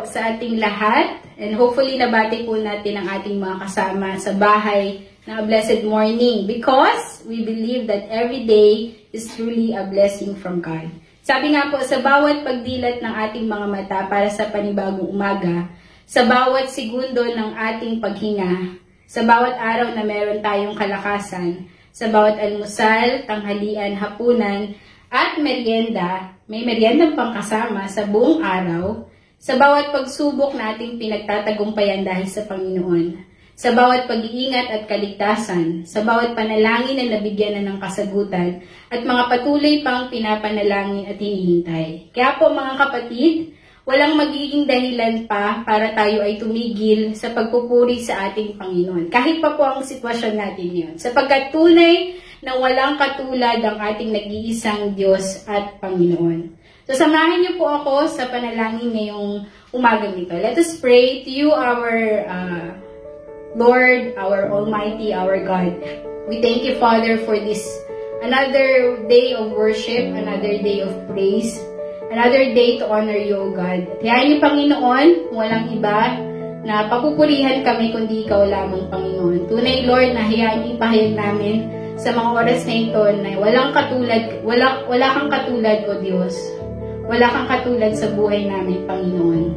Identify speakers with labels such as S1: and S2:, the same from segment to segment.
S1: po sa ating lahat. And hopefully nabati po natin ang ating mga kasama sa bahay na blessed morning. Because we believe that every day is truly a blessing from God. Sabi nga po, sa bawat pagdilat ng ating mga mata para sa panibagong umaga, sa bawat segundo ng ating paghinga, sa bawat araw na meron tayong kalakasan, sa bawat almusal, tanghalian, hapunan, at merienda, may meriendang pangkasama sa buong araw, sa bawat pagsubok na ating pinagtatagumpayan dahil sa Panginoon, sa bawat pag-iingat at kaligtasan, sa bawat panalangin na nabigyan na ng kasagutan, at mga patuloy pang pinapanalangin at hinihintay. Kaya po mga kapatid, walang magiging dahilan pa para tayo ay tumigil sa pagpupuri sa ating Panginoon. Kahit pa po ang sitwasyon natin yun. Sapagkat tunay na walang katulad ang ating nag-iisang Diyos at Panginoon. So samahan niyo po ako sa panalangin ngayong umagang nito. Let us pray to you, our Lord, our Almighty, our God. We thank you, Father, for this another day of worship, another day of praise, another day to honor you, O God. Hayaan niyo, Panginoon, walang iba na papupurihan kami kundi ikaw lamang, Panginoon. Tunay, Lord, na hayaan niyo ipahayag namin sa mga oras na ito na wala kang katulad, O Diyos. Wala kang katulad sa buhay namin, Panginoon.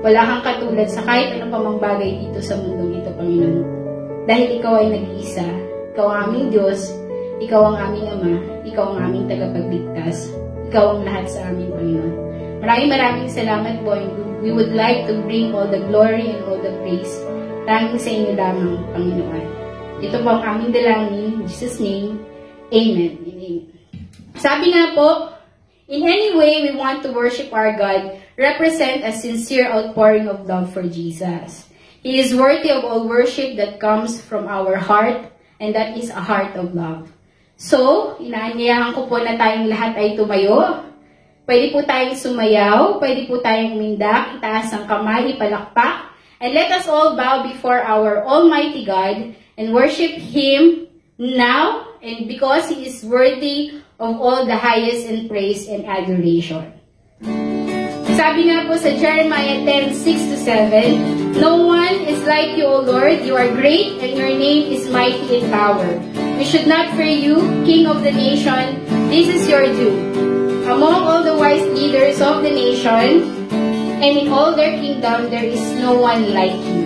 S1: Wala kang katulad sa kahit anong pamang bagay dito sa mundong ito, Panginoon. Dahil ikaw ay nag-iisa. Ikaw ang aming Diyos. Ikaw ang aming Ama. Ikaw ang aming tagapagligtas. Ikaw ang lahat sa amin, Panginoon. Maraming salamat po. We would like to bring all the glory and all the praise. Tanging sa inyo lamang, Panginoon. Ito po ang aming dalangin. In Jesus' name, Amen. Amen. Sabi nga po, in any way we want to worship our God, represent a sincere outpouring of love for Jesus. He is worthy of all worship that comes from our heart, and that is a heart of love. So, inaanyayahan ko po na tayong lahat ay tumayo. Pwede po tayong sumayaw, pwede po tayong umindak, itaas ang kamay, ipalakpak, and let us all bow before our Almighty God and worship Him now, and because He is worthy of all the highest in praise and adoration. Sabi nga po sa Jeremiah 10:6-7, no one is like you, O Lord. You are great, and your name is mighty in power. We should not fear you, King of the nation. This is your due. Among all the wise leaders of the nation, and in all their kingdom, there is no one like you.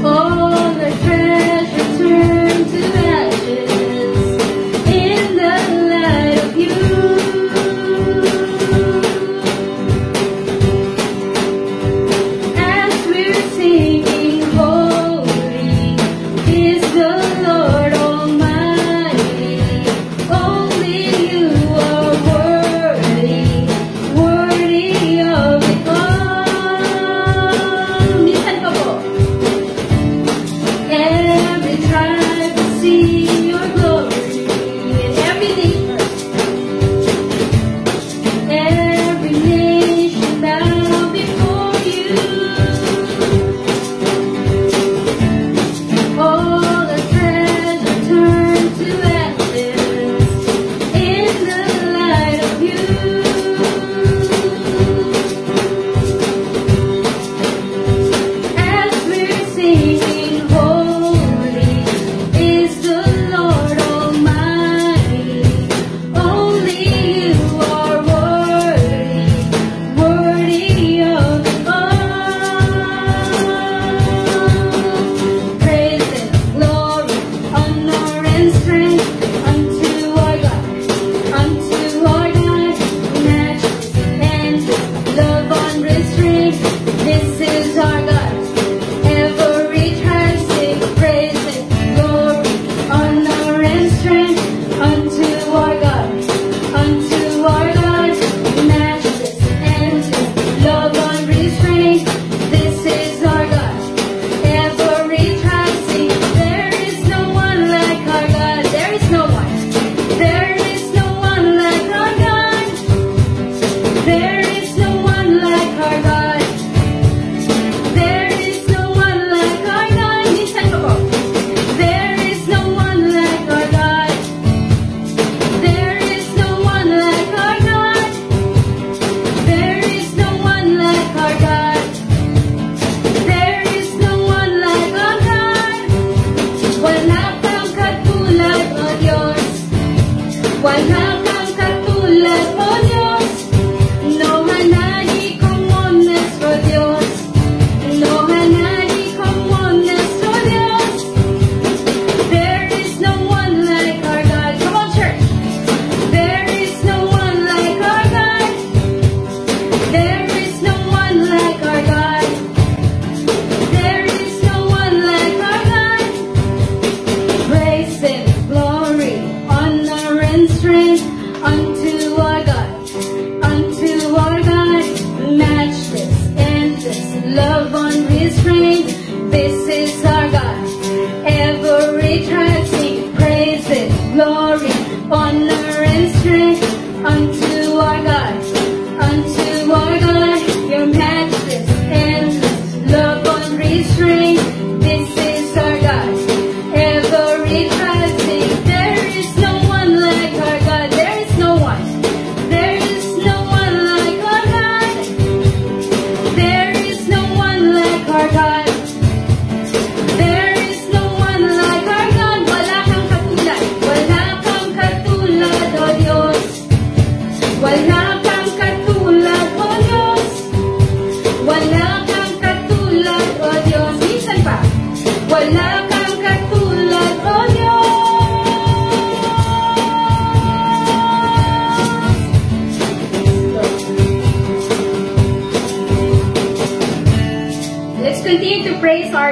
S2: Oh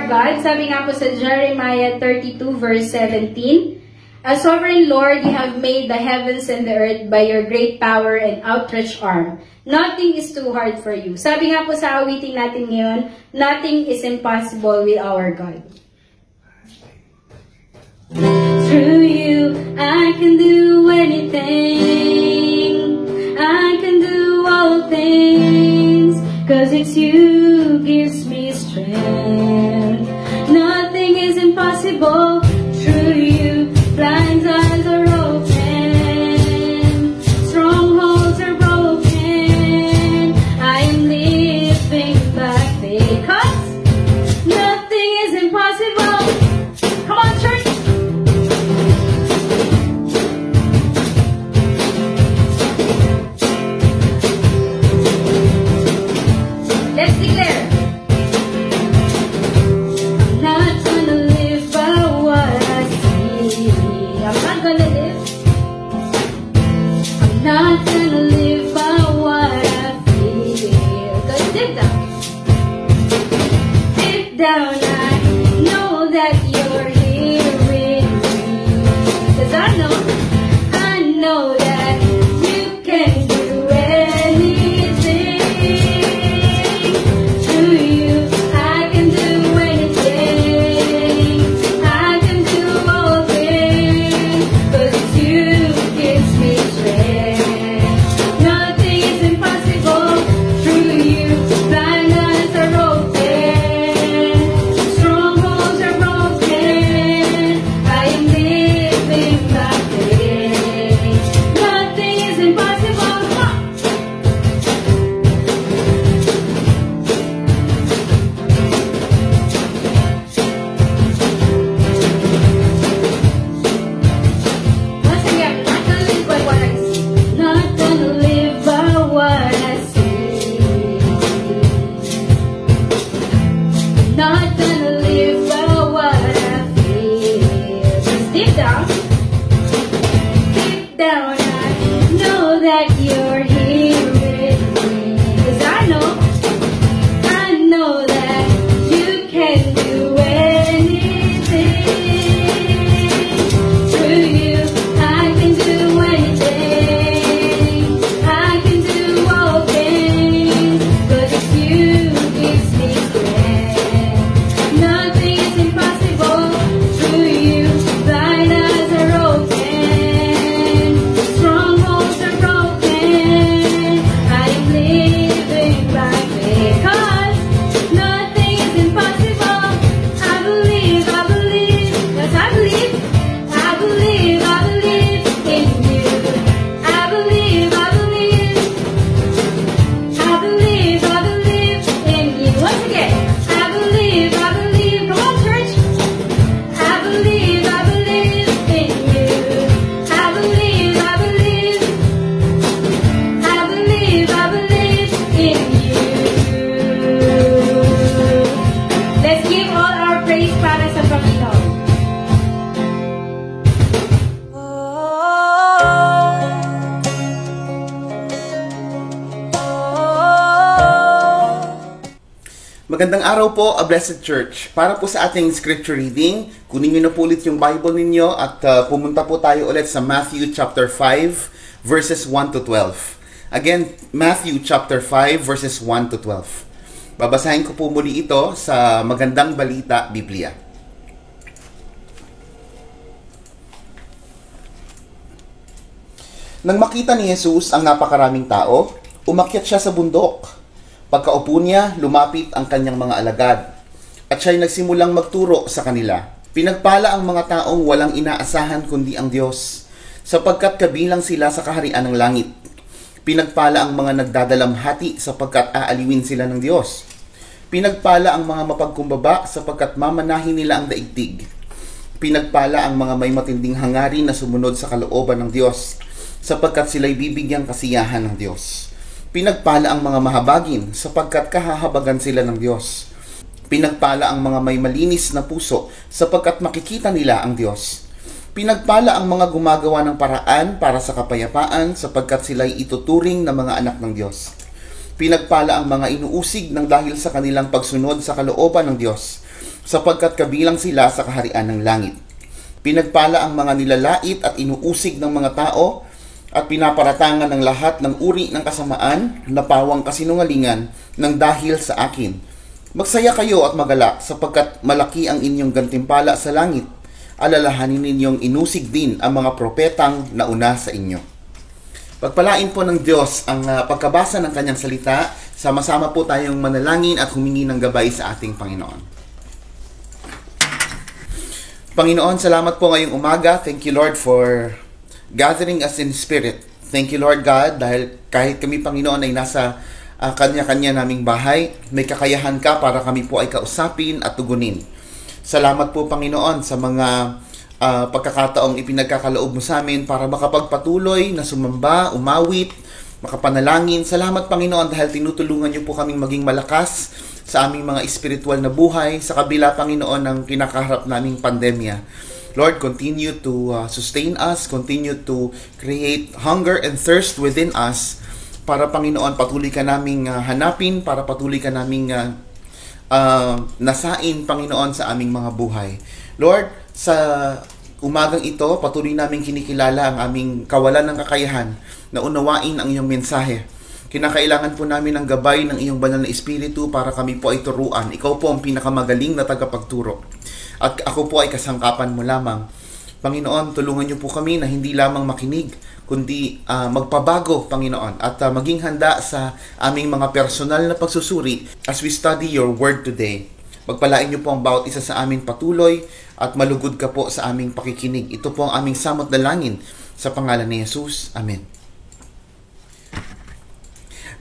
S1: our God. Sabi nga po sa Jeremiah 32 verse 17, "As sovereign Lord, you have made the heavens and the earth by your great power and outstretched arm. Nothing is too hard for you." Sabi nga po sa awiting natin ngayon, nothing is impossible with our God. Through you, I can do anything. I can do all things, 'cause it's you gives me strength. Nothing is impossible. Through you, blind eyes are open, strongholds are broken. I am living by faith, 'cause nothing is impossible. Come on, church. Let's declare. I'm not gonna live by what I see. I'm not gonna live. I'm not gonna live by what I feel. Cause deep down, I know that you're here with me. Cause I know that you can do anything. Through you, I can do anything. I can do all things, 'cause you gives me strength. Nothing is impossible. Through you, blind eyes are open, strongholds are broken. I am living by faith. Nothing is impossible. Come on. Once again, not gonna live by what I see. Not gonna live by what I see. Not gonna live by what I feel. Just deep down, I know that you're here with me. 'Cause I know that you can do anything. Through you, I can do anything. I can do all things, 'cause it's you gives me strength. Nothing is impossible. Through you, blind eyes are open, strongholds are broken. I am living by faith, 'cause nothing is impossible. I believe, yes I believe in you. I believe in you. Once again, I believe, come on church. I believe in you. I believe in you. Let's give all our praise para sa Panginoon.
S2: Magandang araw po, a Blessed Church. Para po sa ating scripture reading, kunin niyo na po ulit yung Bible ninyo at pumunta po tayo ulit sa Matthew chapter 5 verses 1 to 12. Again, Matthew chapter 5 verses 1 to 12. Babasahin ko po muli ito sa Magandang Balita Biblia. Nang makita ni Jesus ang napakaraming tao, umakyat siya sa bundok. Pagkaupo niya, lumapit ang kanyang mga alagad, at siya'y nagsimulang magturo sa kanila. Pinagpala ang mga taong walang inaasahan kundi ang Diyos, sapagkat kabilang sila sa kaharian ng langit. Pinagpala ang mga nagdadalamhati, sapagkat aaliwin sila ng Diyos. Pinagpala ang mga mapagkumbaba, sapagkat mamanahin nila ang daigdig. Pinagpala ang mga may matinding hangarin na sumunod sa kalooban ng Diyos, sapagkat sila'y bibigyang kasiyahan ng Diyos. Pinagpala ang mga mahabagin, sapagkat kahahabagan sila ng Diyos. Pinagpala ang mga may malinis na puso, sapagkat makikita nila ang Diyos. Pinagpala ang mga gumagawa ng paraan para sa kapayapaan, sapagkat sila'y ituturing na mga anak ng Diyos. Pinagpala ang mga inuusig ng dahil sa kanilang pagsunod sa kalooban ng Diyos, sapagkat kabilang sila sa kaharian ng langit. Pinagpala ang mga nilalait at inuusig ng mga tao at pinaparatangan ng lahat ng uri ng kasamaan na pawang kasinungalingan ng dahil sa akin. Magsaya kayo at magalak sapagkat malaki ang inyong gantimpala sa langit. Alalahanin ninyong inusig din ang mga propetang nauna sa inyo. Pagpalain po ng Diyos ang pagkabasa ng kanyang salita. Sama-sama po tayong manalangin at humingi ng gabay sa ating Panginoon. Panginoon, salamat po ngayong umaga. Thank you, Lord, for gathering us in spirit. Thank you, Lord God, dahil kahit kami, Panginoon, ay nasa kanya-kanya naming bahay, may kakayahan ka para kami po ay kausapin at tugunin. Salamat po, Panginoon, sa mga pagkakataong ipinagkakaloob mo sa amin para makapagpatuloy na sumamba, umawit, makapanalangin. Salamat, Panginoon, dahil tinutulungan niyo po kaming maging malakas sa aming mga espiritual na buhay, sa kabila, Panginoon, ng kinakaharap naming pandemya. Lord, continue to sustain us, continue to create hunger and thirst within us, para, Panginoon, patuloy ka naming hanapin, para patuloy ka naming nasain, Panginoon, sa aming mga buhay. Lord, sa umagang ito, patuloy naming kinikilala ang aming kawalan ng kakayahan na unawain ang iyong mensahe. Kinakailangan po namin ang gabay ng iyong banal na espiritu para kami po ay turuan. Ikaw po ang pinakamagaling na tagapagturo. At ako po ay kasangkapan mo lamang. Panginoon, tulungan niyo po kami na hindi lamang makinig, kundi magpabago, Panginoon, at maging handa sa aming mga personal na pagsusuri as we study your word today. Pagpalain niyo po ang bawat isa sa amin patuloy at malugod ka po sa aming pakikinig. Ito po ang aming samot dalangin sa pangalan ni Jesus. Amen.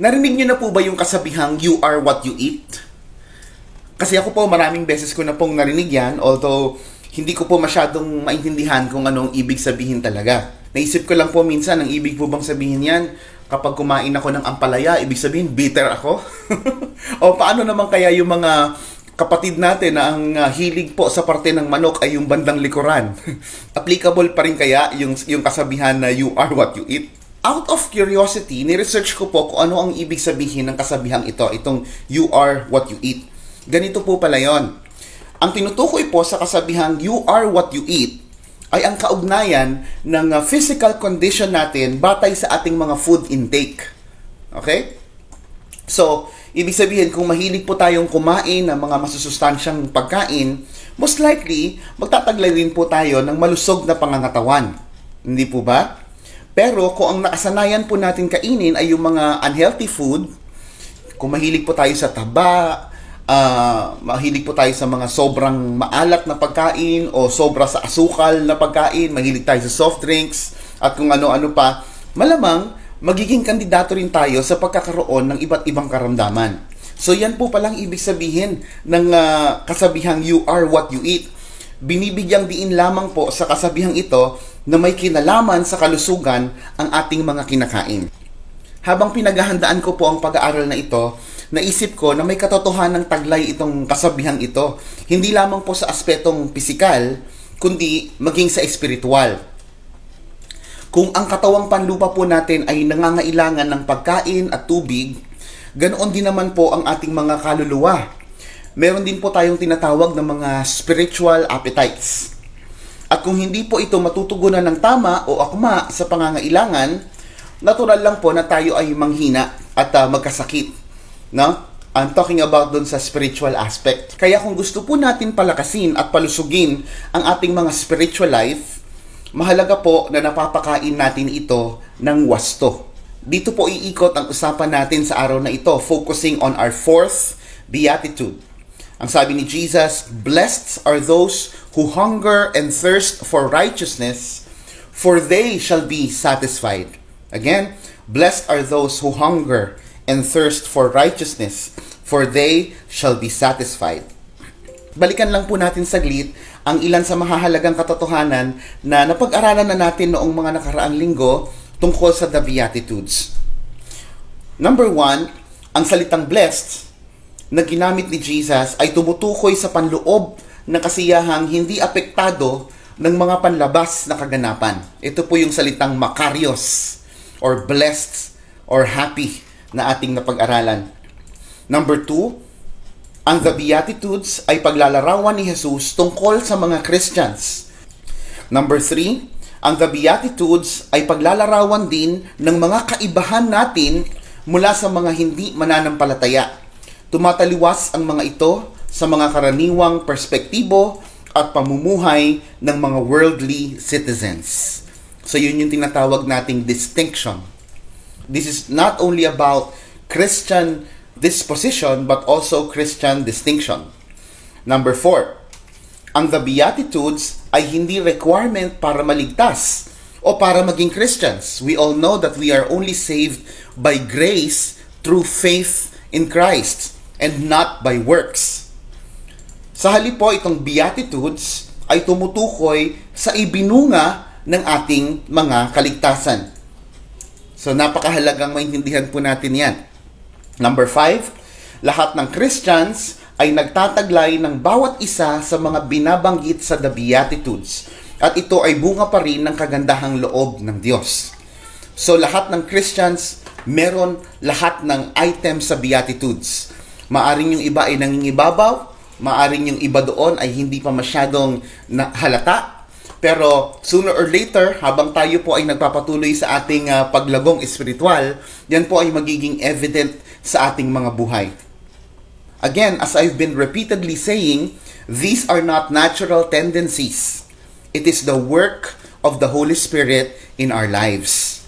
S2: Narinig niyo na po ba yung kasabihang, you are what you eat? Kasi ako po, maraming beses ko na pong narinig yan, although hindi ko po masyadong maintindihan kung anong ibig sabihin talaga. Naisip ko lang po minsan, ang ibig po bang sabihin yan, kapag kumain ako ng ampalaya, ibig sabihin, bitter ako? O paano naman kaya yung mga kapatid natin na ang hilig po sa parte ng manok ay yung bandang likuran? Applicable pa rin kaya yung kasabihan na you are what you eat? Out of curiosity, ni-research ko po kung ano ang ibig sabihin ng kasabihang ito, itong you are what you eat. Ganito po pala yon. Ang tinutukoy po sa kasabihang you are what you eat ay ang kaugnayan ng physical condition natin batay sa ating mga food intake. Okay? So, ibig sabihin, kung mahilig po tayong kumain ng mga masusustansyang pagkain, most likely, magtataglay rin po tayo ng malusog na pangangatawan. Hindi po ba? Pero kung ang nakasanayan po natin kainin ay yung mga unhealthy food, kung mahilig po tayo sa taba, mahilig po tayo sa mga sobrang maalat na pagkain o sobra sa asukal na pagkain, mahilig tayo sa soft drinks at kung ano-ano pa, malamang magiging kandidato rin tayo sa pagkakaroon ng iba't ibang karamdaman. So yan po palang ibig sabihin ng kasabihang you are what you eat. Binibigyang diin lamang po sa kasabihang ito na may kinalaman sa kalusugan ang ating mga kinakain. Habang pinaghahandaan ko po ang pag-aaral na ito, naisip ko na may katotohanang taglay itong kasabihang ito. Hindi lamang po sa aspetong pisikal, kundi maging sa espiritual. Kung ang katawang panlupa po natin ay nangangailangan ng pagkain at tubig, ganoon din naman po ang ating mga kaluluwa. Meron din po tayong tinatawag ng mga spiritual appetites. At kung hindi po ito matutugunan ng tama o akma sa pangangailangan, natural lang po na tayo ay manghina at magkasakit. No? I'm talking about dun sa spiritual aspect. Kaya kung gusto po natin palakasin at palusugin ang ating mga spiritual life, mahalaga po na napapakain natin ito ng wasto. Dito po iikot ang usapan natin sa araw na ito, focusing on our fourth beatitude. Ang sabi ni Jesus, blessed are those who hunger and thirst for righteousness, for they shall be satisfied. Again, blessed are those who hunger and thirst for righteousness, for they shall be satisfied. Balikan lang po natin saglit ang ilan sa mahahalagang katotohanan na napag-aralan na natin noong mga nakaraang linggo tungkol sa the Beatitudes. Number 1, ang salitang blessed na ginamit ni Jesus ay tumutukoy sa panloob na kasiyahang hindi apektado ng mga panlabas na kaganapan. Ito po yung salitang makarios or blessed or happy na ating napag-aralan. Number 2, Ang The Beatitudes ay paglalarawan ni Jesus tungkol sa mga Christians. Number 3, ang The Beatitudes ay paglalarawan din ng mga kaibahan natin mula sa mga hindi mananampalataya. Tumataliwas ang mga ito sa mga karaniwang perspektibo at pamumuhay ng mga worldly citizens. So yun yung tinatawag nating distinction. This is not only about Christian disposition but also Christian distinction. Number 4, ang The Beatitudes ay hindi requirement para maligtas o para maging Christians. We all know that we are only saved by grace through faith in Christ and not by works. Sa halip po, itong Beatitudes ay tumutukoy sa ibinunga ng ating mga kaligtasan. So napakahalagang maintindihan po natin yan. Number 5, lahat ng Christians ay nagtataglay ng bawat isa sa mga binabanggit sa The Beatitudes. At ito ay bunga pa rin ng kagandahang loob ng Diyos. So lahat ng Christians, meron lahat ng items sa Beatitudes. Maaring yung iba ay nangingibabaw, maaring yung iba doon ay hindi pa masyadong halata. Pero sooner or later, habang tayo po ay nagpapatuloy sa ating paglagong espiritual, yan po ay magiging evident sa ating mga buhay. Again, as I've been repeatedly saying, these are not natural tendencies. It is the work of the Holy Spirit in our lives.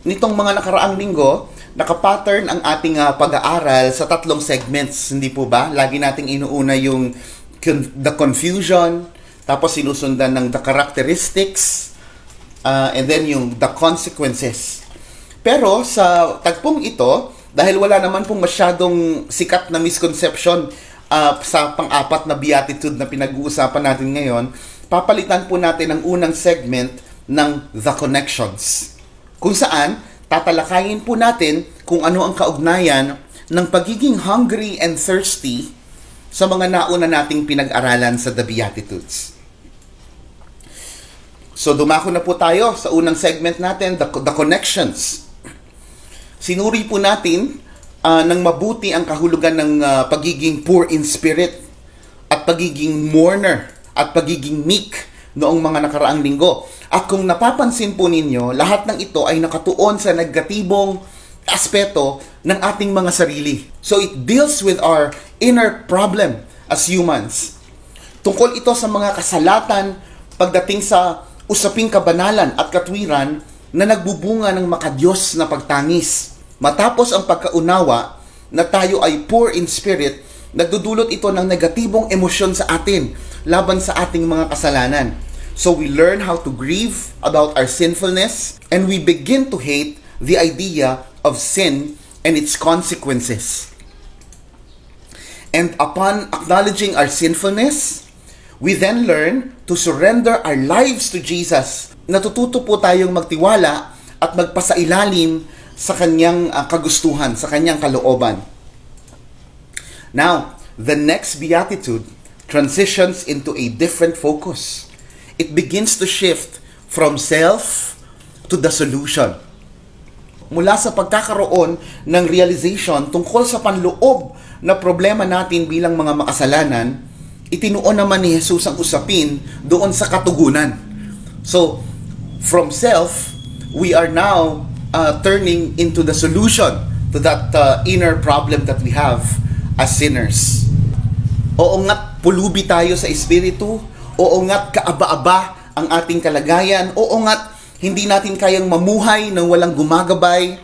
S2: Nitong mga nakaraang linggo, nakapattern ang ating pag-aaral sa 3 segments, hindi po ba? Lagi nating inuuna yung the confusion, tapos sinusundan ng the characteristics, and then yung the consequences. Pero sa tagpong ito, dahil wala naman pong masyadong sikat na misconception sa pang-apat na beatitude na pinag-uusapan natin ngayon, papalitan po natin ang unang segment ng the connections. Kung saan, tatalakayin po natin kung ano ang kaugnayan ng pagiging hungry and thirsty sa mga nauna nating pinag-aralan sa the Beatitudes. So dumako na po tayo sa unang segment natin, the connections. Sinuri po natin ng mabuti ang kahulugan ng pagiging poor in spirit at pagiging mourner at pagiging meek noong mga nakaraang linggo. At kung napapansin po ninyo, lahat ng ito ay nakatuon sa negatibong aspeto ng ating mga sarili. So it deals with our inner problem as humans. Tungkol ito sa mga kasalatan pagdating sa usaping kabanalan at katwiran na nagbubunga ng makadiyos na pagtangis. Matapos ang pagkaunawa na tayo ay poor in spirit, nagdudulot ito ng negatibong emosyon sa atin laban sa ating mga kasalanan. So we learn how to grieve about our sinfulness and we begin to hate the idea of sin and its consequences. And upon acknowledging our sinfulness, we then learn to surrender our lives to Jesus. Natututo po tayong magtiwala at magpasailalim sa kanyang kagustuhan, sa kanyang kalooban. Now, the next beatitude transitions into a different focus. It begins to shift from self to the solution. Mula sa pagkakaroon ng realization tungkol sa panloob na problema natin bilang mga makasalanan, itinuon naman ni Jesus ang usapin doon sa katugunan. So, from self, we are now turning into the solution to that inner problem that we have as sinners. Oo nga't pulubi tayo sa espiritu, oo nga't kaaba-aba ang ating kalagayan, oo nga't hindi natin kayang mamuhay nang walang gumagabay.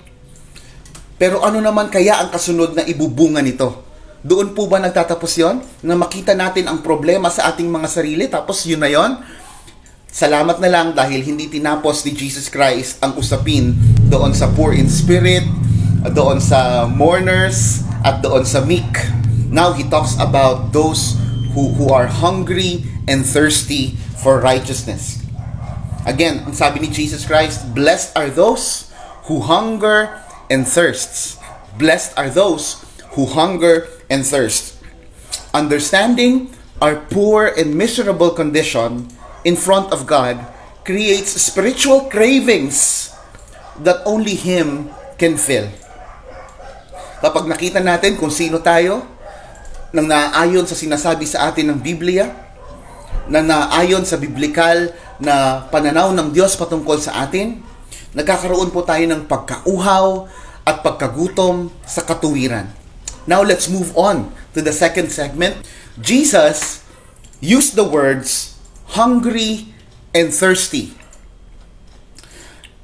S2: Pero ano naman kaya ang kasunod na ibubunga nito? Doon po ba nagtatapos yon? Na makita natin ang problema sa ating mga sarili, tapos yun na yon? Salamat na lang dahil hindi tinapos ni Jesus Christ ang usapin doon sa poor in spirit, doon sa mourners, at doon sa meek. Now He talks about those who are hungry and thirsty for righteousness. Again, ang sabi ni Jesus Christ, blessed are those who hunger and thirsts. Blessed are those who hunger and thirst. Understanding our poor and miserable condition in front of God creates spiritual cravings that only Him can fill. Kapag nakita natin kung sino tayo, nang naaayon sa sinasabi sa atin ng Biblia, na naaayon sa biblikal na pananaw ng Diyos patungkol sa atin, nagkakaroon po tayo ng pagkauhaw at pagkagutom sa katuwiran. Now let's move on to the second segment. Jesus used the words hungry and thirsty.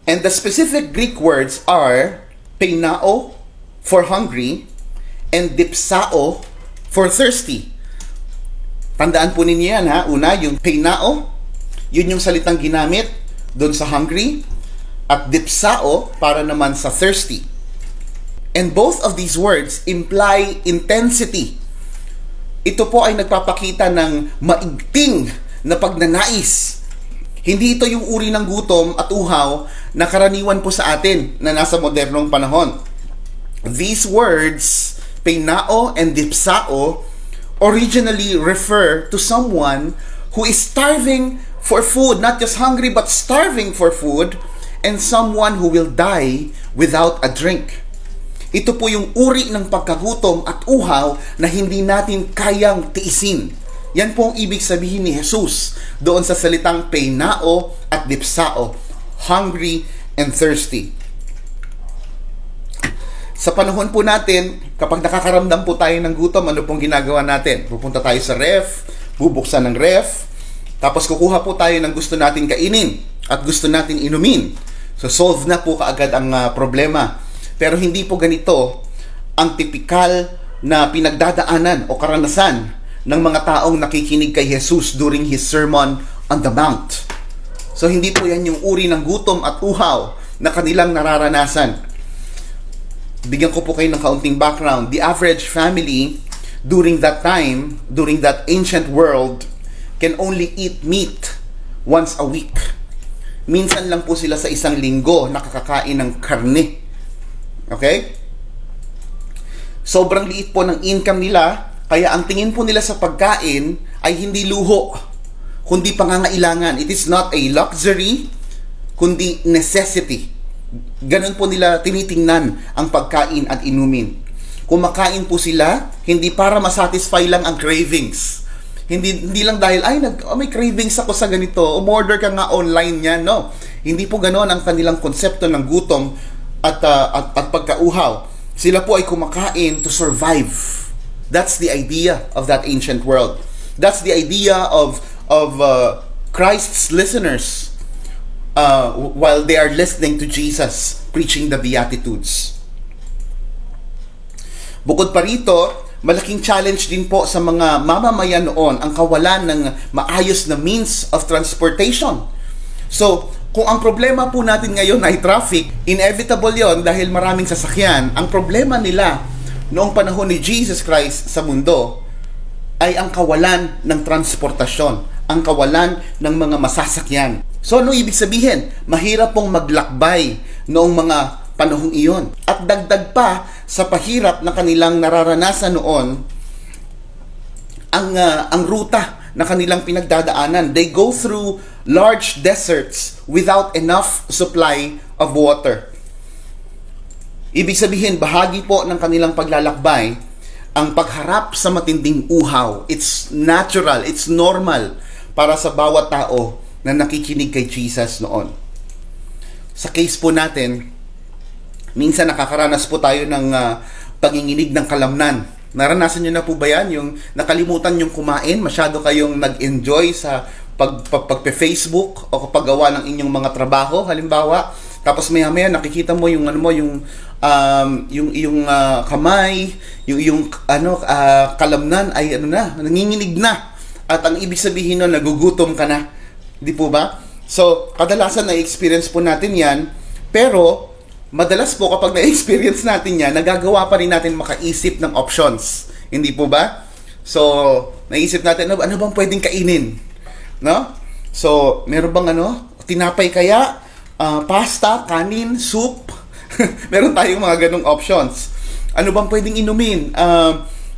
S2: And the specific Greek words are peinao for hungry and dipsao for thirsty. Tandaan po ninyo yan ha. Una, yung peinao, yun yung salitang ginamit doon sa hungry, at dipsao para naman sa thirsty. And both of these words imply intensity. Ito po ay nagpapakita ng maigting na pagnanais. Hindi ito yung uri ng gutom at uhaw na karaniwan po sa atin na nasa modernong panahon. These words, peinao and dipsao, originally refer to someone who is starving for food, not just hungry but starving for food, and someone who will die without a drink. Ito po yung uri ng pagkagutom at uhaw na hindi natin kayang tiisin. Yan po ang ibig sabihin ni Jesus doon sa salitang peinao at dipsao, hungry and thirsty. Sa panahon po natin, kapag nakakaramdam po tayo ng gutom, ano pong ginagawa natin? Pupunta tayo sa ref, bubuksan ng ref, tapos kukuha po tayo ng gusto natin kainin at gusto natin inumin. So solve na po kaagad ang problema. Pero hindi po ganito ang tipikal na pinagdadaanan o karanasan ng mga taong nakikinig kay Jesus during His Sermon on the Mount. So hindi po yan yung uri ng gutom at uhaw na kanilang nararanasan. Bigyan ko po kayo ng kaunting background. The average family during that time, during that ancient world, can only eat meat once a week. Minsan lang po sila sa isang linggo nakakakain ng karne. Okay? Sobrang liit po ng income nila, kaya ang tingin po nila sa pagkain ay hindi luho, kundi pangangailangan. It is not a luxury, kundi necessity. Ganun po nila tinitingnan ang pagkain at inumin. Kumakain po sila, hindi para masatisfy lang ang cravings. Hindi lang dahil, may cravings ako sa ganito, umorder ka nga online yan. No, hindi po ganoon ang kanilang konsepto ng gutom at pagkauhaw. Sila po ay kumakain to survive. That's the idea of that ancient world. That's the idea of Christ's listeners while they are listening to Jesus preaching the Beatitudes. Bukod pa rito, malaking challenge din po sa mga mamamayan noon ang kawalan ng maayos na means of transportation. So, kung ang problema po natin ngayon ay traffic, inevitable yon dahil maraming sasakyan. Ang problema nila noong panahon ni Jesus Christ sa mundo ay ang kawalan ng transportasyon, ang kawalan ng mga masasakyan. So, ano ibig sabihin? Mahirap pong maglakbay noong mga panahong iyon. At dagdag pa sa pahirap na kanilang nararanasan noon, ang ruta na kanilang pinagdadaanan. They go through large deserts without enough supply of water. Ibig sabihin, bahagi po ng kanilang paglalakbay ang pagharap sa matinding uhaw. It's natural, it's normal para sa bawat tao na nakikinig kay Jesus noon. Sa case po natin, minsan nakakaranas po tayo ng panginginig ng kalamnan. Naranasan nyo na po ba yan? Yung nakalimutan yung kumain, masyado kayong nag-enjoy sa pagpe-Facebook o paggawa ng inyong mga trabaho, halimbawa. Tapos maya-maya nakikita mo yung kamay, yung kalamnan ay nanginginig na. At ang ibig sabihin nun, nagugutom ka na. Di po ba? So, kadalasan na-experience po natin yan, pero madalas po kapag na-experience natin yan, nagagawa pa rin natin makaisip ng options. Hindi po ba? So, naisip natin, ano bang pwedeng kainin? No? So, meron bang tinapay kaya? Pasta, kanin, soup? Meron tayong mga ganong options. Ano bang pwedeng inumin?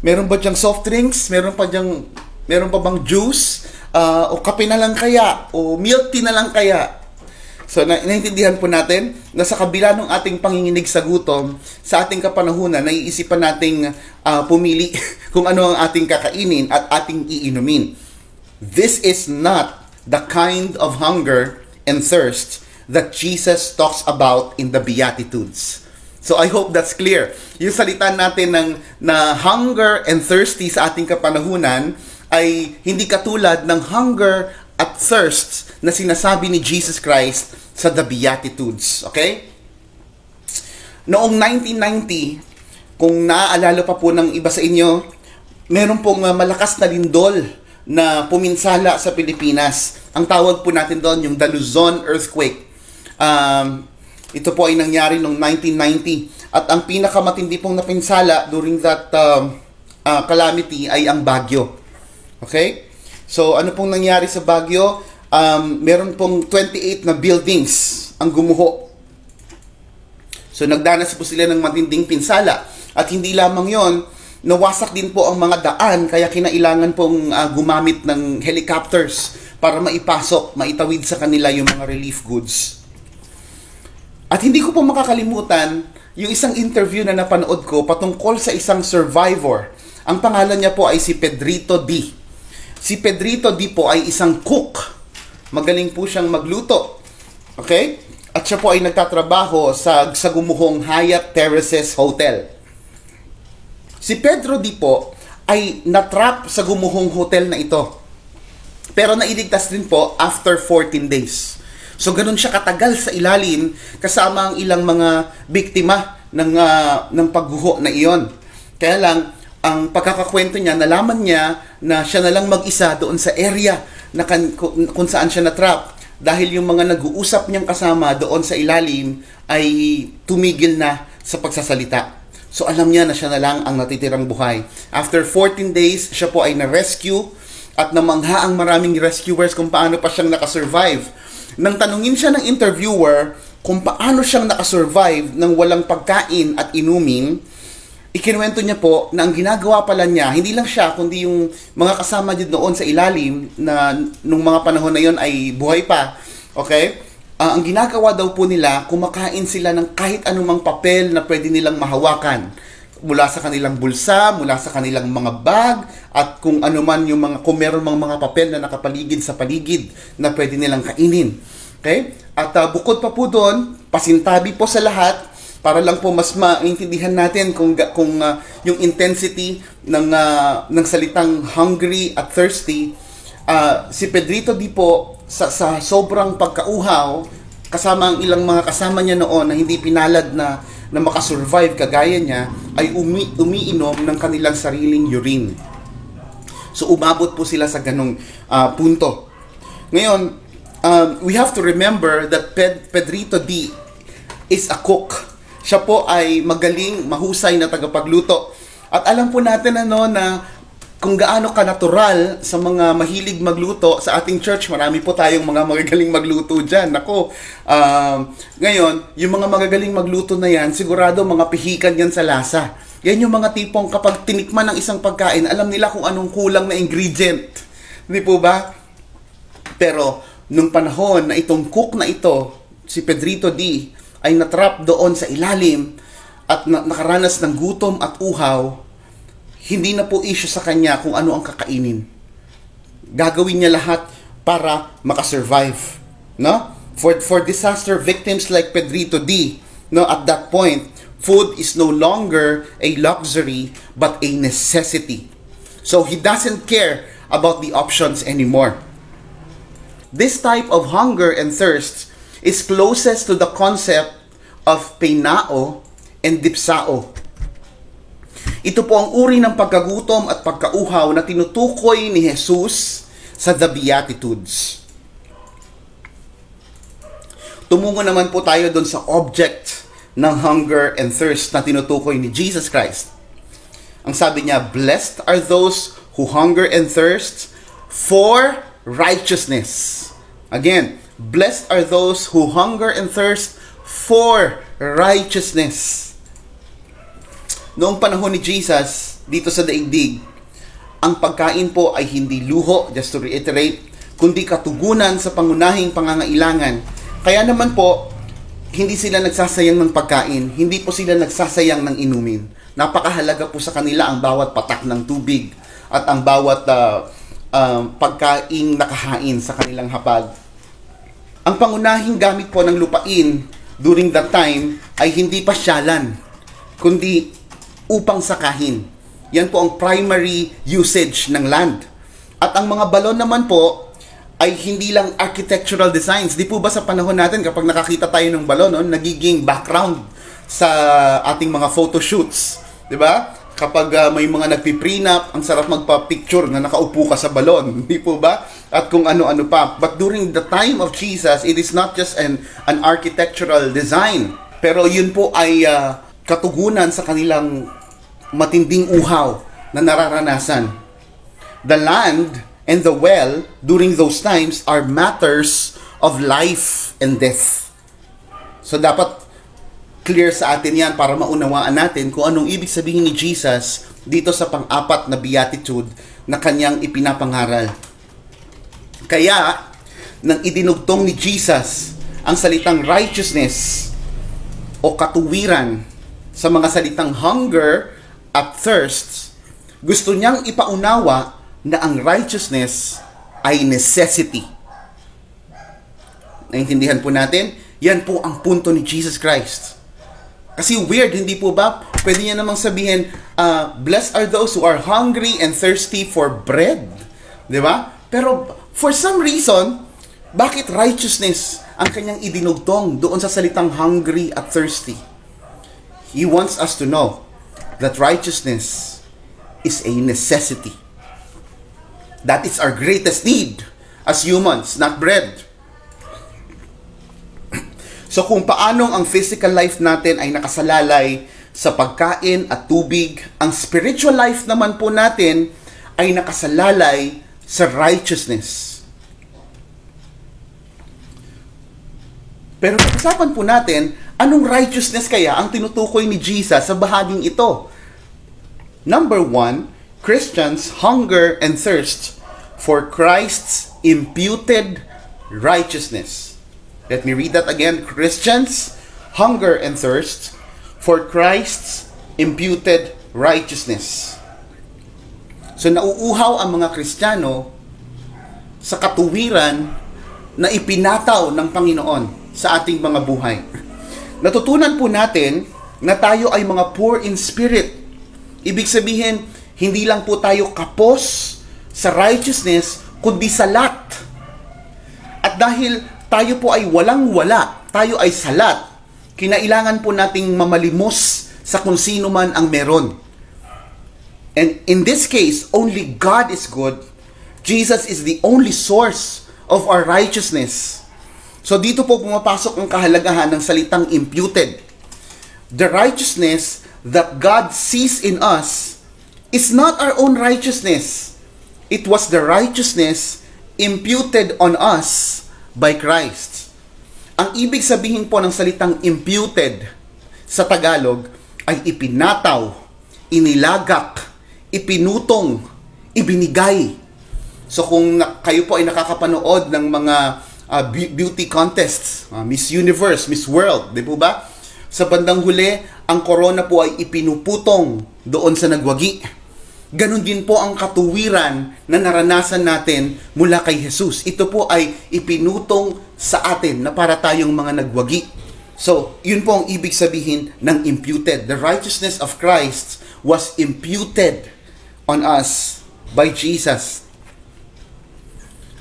S2: Meron ba diyang soft drinks? Meron pa bang juice? O kape na lang kaya? O milk tea na lang kaya? So, naintindihan po natin na sa kabila ng ating panginginig sa gutom, sa ating kapanahunan, naiisipan nating pumili kung ano ang ating kakainin at ating iinumin. This is not the kind of hunger and thirst that Jesus talks about in the Beatitudes. So, I hope that's clear. Yung salita natin na hunger and thirsty sa ating kapanahunan ay hindi katulad ng hunger at thirst na sinasabi ni Jesus Christ sa The Beatitudes. Okay? Noong 1990, kung naaalala pa po ng iba sa inyo, meron pong malakas na lindol na puminsala sa Pilipinas. Ang tawag po natin doon yung the Luzon earthquake. Ito po ay nangyari noong 1990. At ang pinakamatindi pong napinsala during that calamity ay ang Baguio. Okay? So, ano pong nangyari sa Baguio? Meron pong 28 na buildings ang gumuho. So, nagdanas po sila ng matinding pinsala. At hindi lamang yon, nawasak din po ang mga daan, kaya kinailangan pong gumamit ng helicopters para maipasok, maitawid sa kanila yung mga relief goods. At hindi ko po makakalimutan yung isang interview na napanood ko patungkol sa isang survivor. Ang pangalan niya po ay si Pedrito D. Si Pedrito D po ay isang cook. Magaling po siyang magluto. Okay? At siya po ay nagtatrabaho sa gumuhong Hyatt Terraces Hotel. Si Pedro D po ay natrap sa gumuhong hotel na ito. Pero nailigtas din po after 14 days. So ganun siya katagal sa ilalim kasama ang ilang mga biktima ng pagguho na iyon. Kaya lang, ang pagkakakwento niya, nalaman niya na siya na lang mag-isa doon sa area na kung saan siya natrap. Dahil yung mga nag-uusap niyang kasama doon sa ilalim ay tumigil na sa pagsasalita. So alam niya na siya na lang ang natitirang buhay. After 14 days, siya po ay na-rescue at namangha ang maraming rescuers kung paano pa siyang nakasurvive. Nang tanungin siya ng interviewer kung paano siyang nakasurvive nang walang pagkain at inumin, ikinuwento niya po na ang ginagawa pala niya, hindi lang siya, kundi yung mga kasama niya doon sa ilalim na nung mga panahon na yon ay buhay pa. Okay? Ang ginagawa daw po nila, kumakain sila ng kahit anumang papel na pwede nilang mahawakan. Mula sa kanilang bulsa, mula sa kanilang mga bag, at kung ano man yung kung meron mga papel na nakapaligid sa paligid na pwede nilang kainin. Okay? At bukod pa po doon, pasintabi po sa lahat, para lang po mas maintindihan natin kung yung intensity ng salitang hungry at thirsty. Si Pedrito di po sa sobrang pagkauhaw, kasama ang ilang mga kasama niya noon na hindi pinalad na makasurvive kagaya niya, ay umiinom ng kanilang sariling urine. So umabot po sila sa ganong punto. Ngayon, we have to remember that Pedrito D is a cook. Siya po ay magaling, mahusay na tagapagluto. At alam po natin na kung gaano ka-natural sa mga mahilig magluto sa ating church. Marami po tayong mga magagaling magluto dyan. Ako, ngayon, yung mga magagaling magluto na yan, sigurado mga pihikan yan sa lasa. Yan yung mga tipong kapag tinikman ng isang pagkain, alam nila kung anong kulang na ingredient. Hindi po ba? Pero, nung panahon na itong cook na ito, si Pedrito D, ay natrap doon sa ilalim at nakaranas ng gutom at uhaw, hindi na po issue sa kanya kung ano ang kakainin. Gagawin niya lahat para makasurvive. No? For disaster victims like Pedrito D, no, at that point, food is no longer a luxury but a necessity. So he doesn't care about the options anymore. This type of hunger and thirst is closest to the concept of painao and dipsao. Ito po ang uri ng pagkagutom at pagkauhaw na tinutukoy ni Jesus sa The Beatitudes. Tumungo naman po tayo doon sa object ng hunger and thirst na tinutukoy ni Jesus Christ. Ang sabi niya, blessed are those who hunger and thirst for righteousness. Again, blessed are those who hunger and thirst for righteousness. Noong panahon ni Jesus, dito sa daigdig, ang pagkain po ay hindi luho, just to reiterate, kundi katugunan sa pangunahing pangangailangan Kaya naman po, hindi sila nagsasayang ng pagkain, hindi po sila nagsasayang ng inumin. Napakahalaga po sa kanila ang bawat patak ng tubig at ang bawat pagkaing nakahain sa kanilang hapag. Ang pangunahing gamit po ng lupain during that time ay hindi pasyalan, kundi upang sakahin. Yan po ang primary usage ng land. At ang mga balon naman po ay hindi lang architectural designs. Di po ba sa panahon natin kapag nakakita tayo ng balon, nagiging background sa ating mga photo shoots, di ba? Kapag may mga nagpi-prenup, ang sarap magpa-picture na nakaupo ka sa balon, di po ba? At kung ano-ano pa. But during the time of Jesus, it is not just an architectural design, pero yun po ay katugunan sa kanilang matinding uhaw na nararanasan. The land and the well during those times are matters of life and death. So dapat clear sa atin yan para maunawaan natin kung anong ibig sabihin ni Jesus dito sa pang-apat na beatitude na kanyang ipinapangaral. Kaya, nang idinugtong ni Jesus ang salitang righteousness o katuwiran sa mga salitang hunger at thirst, gusto niyang ipaunawa na ang righteousness ay necessity. Naintindihan po natin? Yan po ang punto ni Jesus Christ. Kasi weird, hindi po ba? Pwede niya namang sabihin, blessed are those who are hungry and thirsty for bread. Di ba? Pero for some reason, bakit righteousness ang kanyang idinugtong doon sa salitang hungry at thirsty? He wants us to know that righteousness is a necessity. That is our greatest need as humans, not bread. So kung paanong ang physical life natin ay nakasalalay sa pagkain at tubig, ang spiritual life naman po natin ay nakasalalay sa righteousness. Pero pag-usapan po natin, anong righteousness kaya ang tinutukoy ni Jesus sa bahaging ito? Number 1, Christians hunger and thirst for Christ's imputed righteousness. Let me read that again. Christians hunger and thirst for Christ's imputed righteousness. So nauuhaw ang mga Kristiyano sa katuwiran na ipinataw ng Panginoon sa ating mga buhay. Natutunan po natin na tayo ay mga poor in spirit. Ibig sabihin, hindi lang po tayo kapos sa righteousness, kundi salat. At dahil tayo po ay walang-wala, tayo ay salat, kinailangan po nating mamalimos sa kung sino man ang meron. And in this case, only God is good. Jesus is the only source of our righteousness. So dito po pumapasok ang kahalagahan ng salitang imputed. The righteousness that God sees in us is not our own righteousness. It was the righteousness imputed on us by Christ. Ang ibig sabihin po ng salitang imputed sa Tagalog ay ipinataw, inilagak, ipinutong, ibinigay. So kung kayo po ay nakakapanood ng mga beauty contests, Miss Universe, Miss World, di po ba? Sa bandang huli, ang corona po ay ipinuputong doon sa nagwagi. Ganon din po ang katuwiran na naranasan natin mula kay Jesus. Ito po ay ipinutong sa atin na para tayong mga nagwagi. So, yun po ang ibig sabihin ng imputed. The righteousness of Christ was imputed on us by Jesus.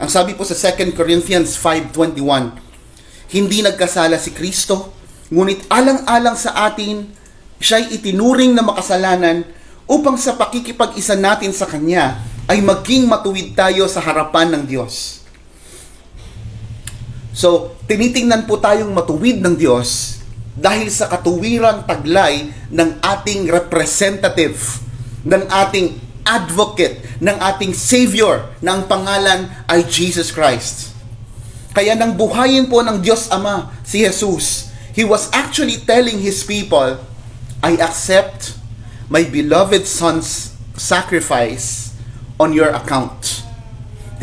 S2: Ang sabi po sa 2 Corinthians 5:21, hindi nagkasala si Kristo, ngunit alang-alang sa atin, siya'y itinuring na makasalanan upang sa pakikipag-isa natin sa Kanya ay maging matuwid tayo sa harapan ng Diyos. So, tinitingnan po tayong matuwid ng Diyos dahil sa katuwirang taglay ng ating representative, ng ating advocate, ng ating Savior, na ang pangalan ay Jesus Christ. Kaya nang buhayin po ng Diyos Ama si Jesus, He was actually telling His people, I accept my beloved Son's sacrifice on your account.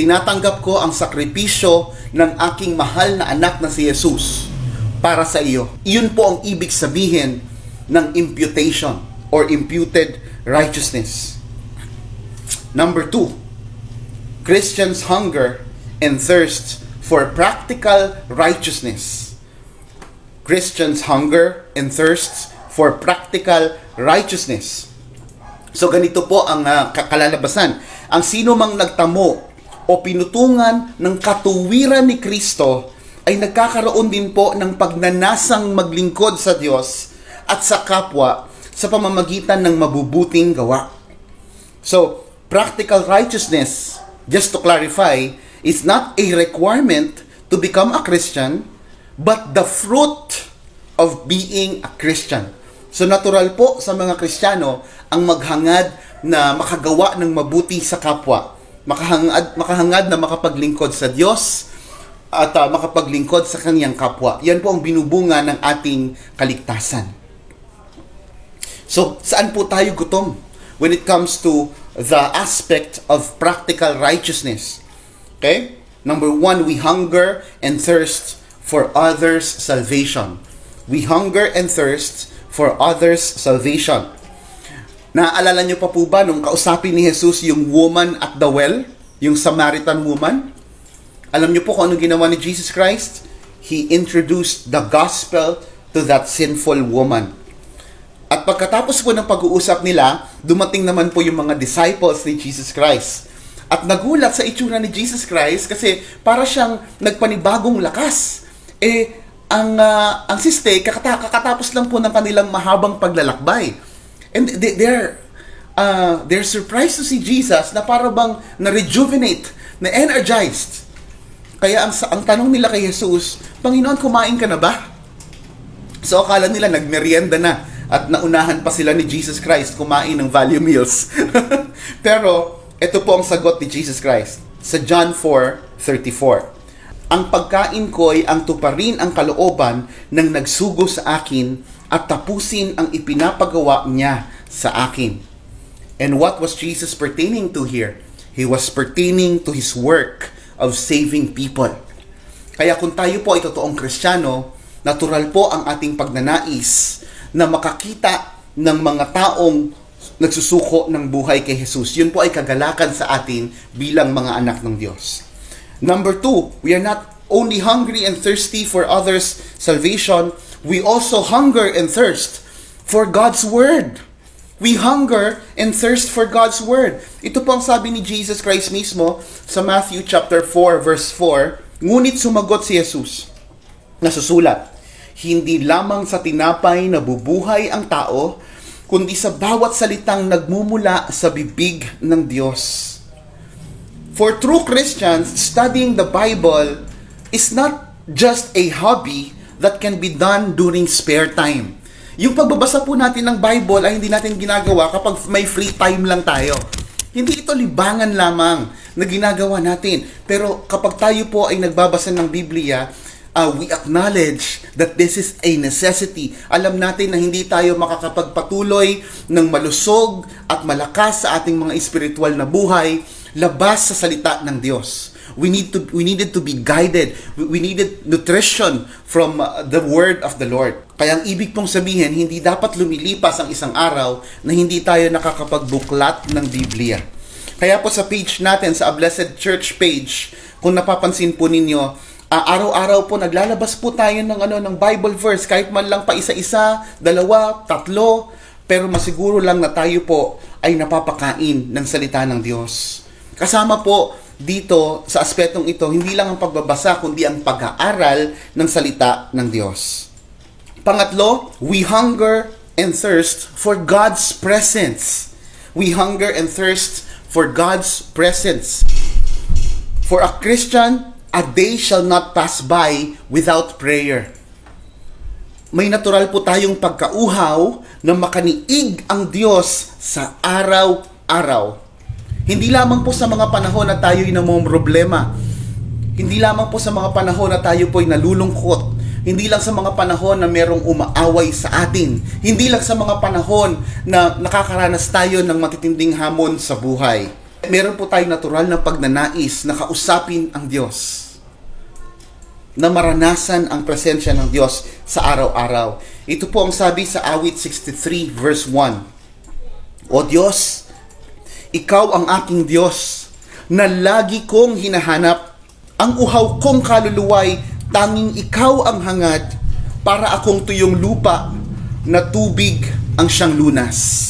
S2: tinatanggap ko ang sakripisyo ng aking mahal na anak na si Jesus para sa iyo. Iyon po ang ibig sabihin ng imputation or imputed righteousness. Number 2, Christians hunger and thirst for practical righteousness. Christians hunger and thirst for practical righteousness. So ganito po ang kalalabasan. Ang sino mang nagtamo o pinutungan ng katuwiran ni Kristo ay nagkakaroon din po ng pagnanasang maglingkod sa Diyos at sa kapwa sa pamamagitan ng mabubuting gawa. So, practical righteousness, just to clarify, is not a requirement to become a Christian, but the fruit of being a Christian. So natural po sa mga Kristiyano ang maghangad na makagawa ng mabuti sa kapwa. Makahangad na makapaglingkod sa Diyos at makapaglingkod sa kanyang kapwa. Yan po ang binubunga ng ating kaligtasan. So, saan po tayo gutom when it comes to the aspect of practical righteousness? Okay? Number 1, we hunger and thirst for others' salvation. We hunger and thirst for others' salvation. Naaalala niyo pa po ba nung kausapin ni Jesus yung woman at the well? Yung Samaritan woman? Alam niyo po kung anong ginawa ni Jesus Christ? He introduced the gospel to that sinful woman. At pagkatapos po ng pag-uusap nila, dumating naman po yung mga disciples ni Jesus Christ. At nagulat sa itsura ni Jesus Christ kasi para siyang nagpanibagong lakas. Ang siste, kakatapos lang po ng kanilang mahabang paglalakbay. And they're surprised to see Jesus na para bang na-rejuvenate, na-energized. Kaya ang tanong nila kay Jesus, Panginoon, kumain ka na ba? So akala nila nagmerienda na at naunahan pa sila ni Jesus Christ kumain ng value meals. Pero ito po ang sagot ni Jesus Christ sa John 4:34. Ang pagkain ko'y ang tuparin ang kalooban ng nagsugo sa akin at tapusin ang ipinapagawa niya sa akin. And what was Jesus pertaining to here? He was pertaining to His work of saving people. Kaya kung tayo po ay totoong Kristiyano, natural po ang ating pagnanais na makakita ng mga taong nagsusuko ng buhay kay Jesus. Yun po ay kagalakan sa atin bilang mga anak ng Diyos. Number 2, we are not only hungry and thirsty for others' salvation, we also hunger and thirst for God's Word. We hunger and thirst for God's Word. Ito po ang sabi ni Jesus Christ mismo sa Matthew chapter 4 verse 4. Ngunit sumagot si Jesus, nasusulat, hindi lamang sa tinapay na bubuhay ang tao, kundi sa bawat salitang nagmumula sa bibig ng Diyos. For true Christians, studying the Bible is not just a hobby that can be done during spare time. Yung pagbabasa po natin ng Bible ay hindi natin ginagawa kapag may free time lang tayo. Hindi ito libangan lamang na ginagawa natin. Pero kapag tayo po ay nagbabasa ng Biblia, we acknowledge that this is a necessity. Alam natin na hindi tayo makakapagpatuloy ng malusog at malakas sa ating mga espiritual na buhay labas sa salita ng Diyos. We needed to be guided. We needed nutrition from the word of the Lord. Kaya ang ibig pong sabihin, hindi dapat lumilipas ang isang araw na hindi tayo nakakapagbuklat ng Biblia. Kaya po sa page natin, sa A Blessed Church page, kung napapansin po ninyo, araw-araw po naglalabas po tayo ng Bible verse, kahit man lang pa isa-isa, 2, 3, pero masiguro lang na tayo po ay napapakain ng salita ng Diyos. Kasama po dito sa aspetong ito, hindi lang ang pagbabasa, kundi ang pag-aaral ng salita ng Diyos. Pangatlo, we hunger and thirst for God's presence. We hunger and thirst for God's presence. For a Christian, a day shall not pass by without prayer. May natural po tayong pagkauhaw na makaniig ang Diyos sa araw-araw. Hindi lamang po sa mga panahon na tayo'y namomroblema. Hindi lamang po sa mga panahon na tayo po'y nalulungkot. Hindi lang sa mga panahon na merong umaaway sa atin. Hindi lang sa mga panahon na nakakaranas tayo ng matitinding hamon sa buhay. Meron po tayong natural na pagnanais na kausapin ang Diyos, na maranasan ang presensya ng Diyos sa araw-araw. Ito po ang sabi sa Awit 63 verse 1. O Diyos, Ikaw ang aking Diyos, na lagi kong hinahanap. Ang uhaw kong kaluluway, tanging Ikaw ang hangad, para akong tuyong lupa, na tubig ang siyang lunas.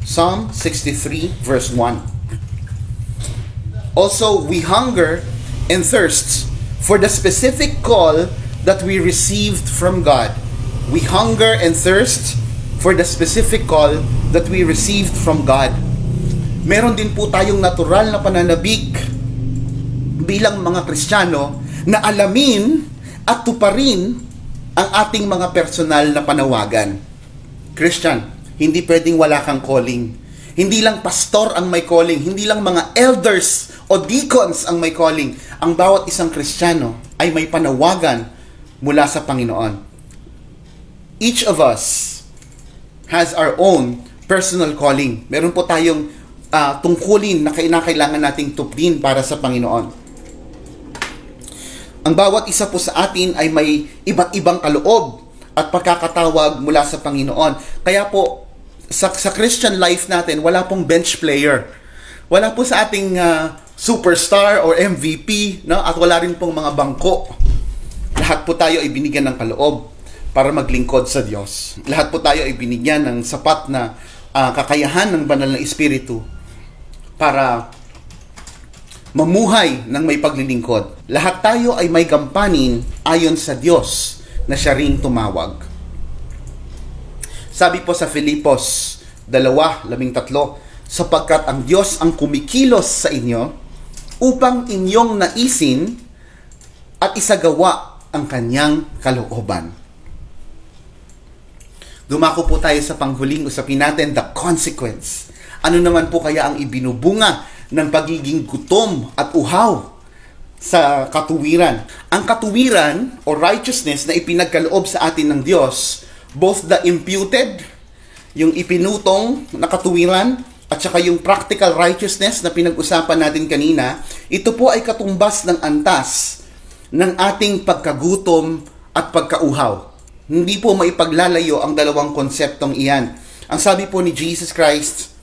S2: Psalm 63 verse 1. Also, we hunger and thirst for the specific call that we received from God. We hunger and thirst for the specific call that we received from God. Meron din po tayong natural na pananabik bilang mga Kristiyano na alamin at tuparin ang ating mga personal na panawagan. Christian, hindi pwedeng wala kang calling. Hindi lang pastor ang may calling, hindi lang mga elders o deacons ang may calling. Ang bawat isang Kristiyano ay may panawagan mula sa Panginoon. Each of us has our own personal calling. Meron po tayong tungkulin na kailangan nating tupdin para sa Panginoon. Ang bawat isa po sa atin ay may iba't ibang kaloob at pagkakatawag mula sa Panginoon. Kaya po, sa Christian life natin, wala pong bench player. Wala po sa ating superstar or MVP, no? At wala rin pong mga bangko. Lahat po tayo ay binigyan ng kaloob para maglingkod sa Diyos. Lahat po tayo ay binigyan ng sapat na kakayahan ng banal na Espiritu para mamuhay ng may paglilingkod. Lahat tayo ay may gampanin ayon sa Diyos na siya ring tumawag. Sabi po sa Filipos 2:13, sapagkat ang Diyos ang kumikilos sa inyo upang inyong naisin at isagawa ang kanyang kalooban. Dumako po tayo sa panghuling usapin natin, the consequence. Ano naman po kaya ang ibinubunga ng pagiging gutom at uhaw sa katuwiran? Ang katuwiran o righteousness na ipinagkaloob sa atin ng Diyos, both the imputed, yung ipinutong na katuwiran, at saka yung practical righteousness na pinag-usapan natin kanina, ito po ay katumbas ng antas ng ating pagkagutom at pagkauhaw. Hindi po maipaglalayo ang dalawang konseptong iyan. Ang sabi po ni Jesus Christ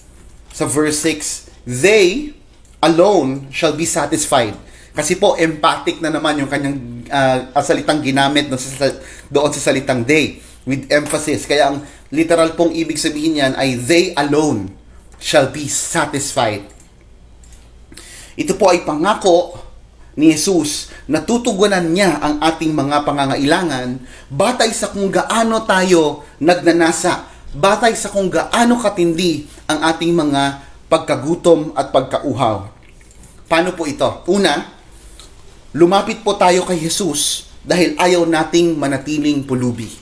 S2: sa verse 6, they alone shall be satisfied. Kasi po, emphatic na naman yung kanyang salitang ginamit doon sa salitang they, with emphasis. Kaya ang literal pong ibig sabihin yan ay they alone shall be satisfied. Ito po ay pangako ni Jesus na tutugunan niya ang ating mga pangangailangan batay sa kung gaano tayo nagnanasa, batay sa kung gaano katindi ang ating mga pagkagutom at pagkauhaw. Paano po ito? Una, lumapit po tayo kay Jesus dahil ayaw nating manatiling pulubi.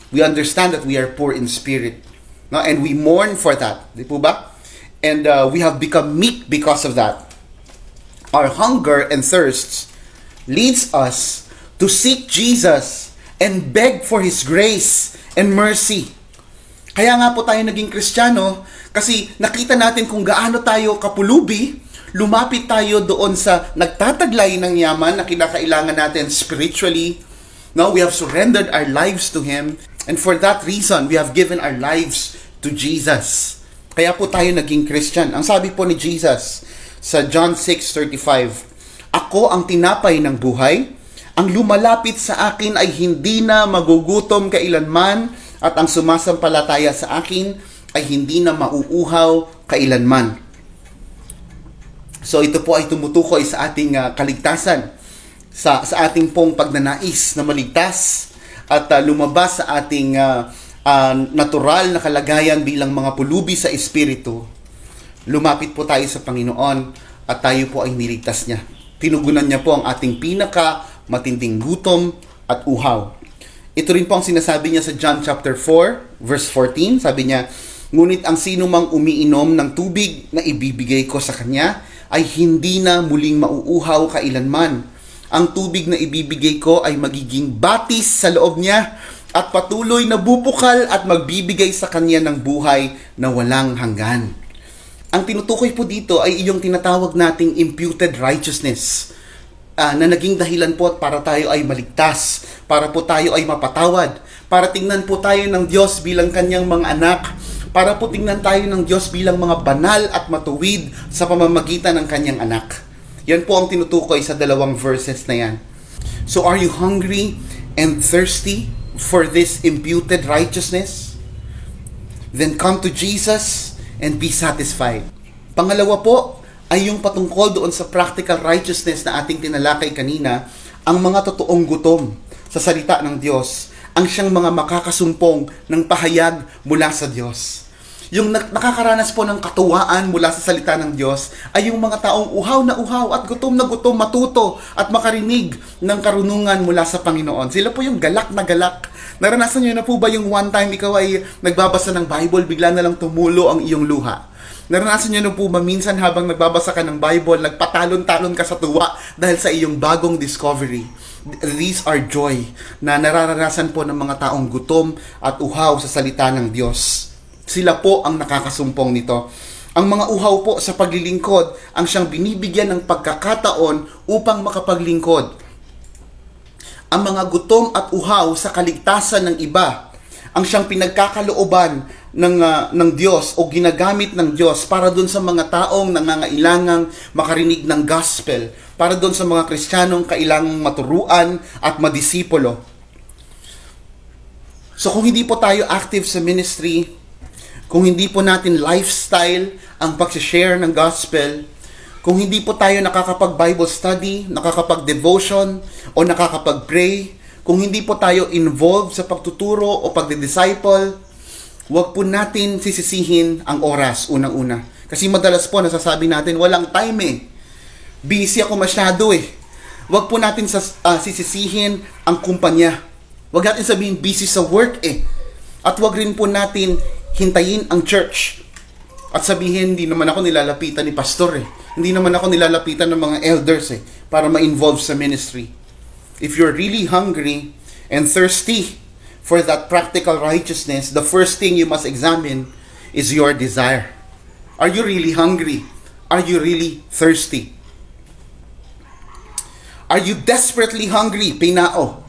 S2: We understand that we are poor in spirit, no? And we mourn for that. Di po ba? And we have become meek because of that. Our hunger and thirst leads us to seek Jesus and beg for His grace and mercy. Kaya nga po tayo naging Kristiyano kasi nakita natin kung gaano tayo kapulubi, lumapit tayo doon sa nagtataglay ng yaman na kinakailangan natin spiritually. No, we have surrendered our lives to Him, and for that reason, we have given our lives to Jesus. Kaya po tayo naging Christian. Ang sabi po ni Jesus sa John 6:35, ako ang tinapay ng buhay. Ang lumalapit sa akin ay hindi na magugutom kailanman, at ang sumasampalataya sa akin ay hindi na mauuhaw kailanman. So ito po ay tumutukoy sa ating kaligtasan, sa ating pong pagnanais na maligtas at lumabas sa ating natural na kalagayan bilang mga pulubi sa Espiritu. Lumapit po tayo sa Panginoon at tayo po ay niligtas niya. Tinugunan niya po ang ating pinaka matinding gutom at uhaw. Ito rin po ang sinasabi niya sa John chapter 4 verse 14. Sabi niya, ngunit ang sino mang umiinom ng tubig na ibibigay ko sa kanya ay hindi na muling mauuhaw kailanman. Ang tubig na ibibigay ko ay magiging batis sa loob niya at patuloy na bubukal at magbibigay sa kanya ng buhay na walang hanggan. Ang tinutukoy po dito ay iyong tinatawag nating imputed righteousness, na naging dahilan po para tayo ay maligtas, para po tayo ay mapatawad, para tingnan po tayo ng Diyos bilang kanyang mga anak, para po tingnan tayo ng Diyos bilang mga banal at matuwid sa pamamagitan ng kanyang anak. Yan po ang tinutukoy sa dalawang verses na yan. So are you hungry and thirsty for this imputed righteousness? Then come to Jesus and be satisfied. Pangalawa po ay yung patungkol doon sa practical righteousness na ating tinalakay kanina, ang mga totoong gutom sa salita ng Diyos, ang siyang mga makakasumpong ng pahayag mula sa Diyos. Yung nakakaranas po ng katuwaan mula sa salita ng Diyos ay yung mga taong uhaw na uhaw at gutom na gutom matuto at makarinig ng karunungan mula sa Panginoon. Sila po yung galak na galak. Naranasan niyo na po ba yung one time ikaw ay nagbabasa ng Bible, bigla na lang tumulo ang iyong luha? Naranasan niyo na po ba minsan habang nagbabasa ka ng Bible, nagpatalon-talon ka sa tuwa dahil sa iyong bagong discovery? These are joy na nararanasan po ng mga taong gutom at uhaw sa salita ng Diyos. Sila po ang nakakasumpong nito. Ang mga uhaw po sa paglilingkod ang siyang binibigyan ng pagkakataon upang makapaglingkod. Ang mga gutom at uhaw sa kaligtasan ng iba ang siyang pinagkakalooban ng Diyos o ginagamit ng Diyos para doon sa mga taong nangangailangang makarinig ng gospel, para doon sa mga Kristiyanong kailangang maturuan at madisipulo. So kung hindi po tayo active sa ministry, kung hindi po natin lifestyle ang pag-share ng gospel, kung hindi po tayo nakakapag-Bible study, nakakapag-devotion, o nakakapag-pray, kung hindi po tayo involved sa pagtuturo o pagdidisciple, huwag po natin sisisihin ang oras unang-una. Kasi madalas po nasasabi natin, walang time eh. Busy ako masyado eh. Huwag po natin sisisihin ang kumpanya. Huwag natin sabihin busy sa work eh. At huwag rin po natin hintayin ang church. At sabihin, hindi naman ako nilalapitan ni pastor eh. Hindi naman ako nilalapitan ng mga elders eh, para ma-involve sa ministry. If you're really hungry and thirsty for that practical righteousness, the first thing you must examine is your desire. Are you really hungry? Are you really thirsty? Are you desperately hungry? Pinao.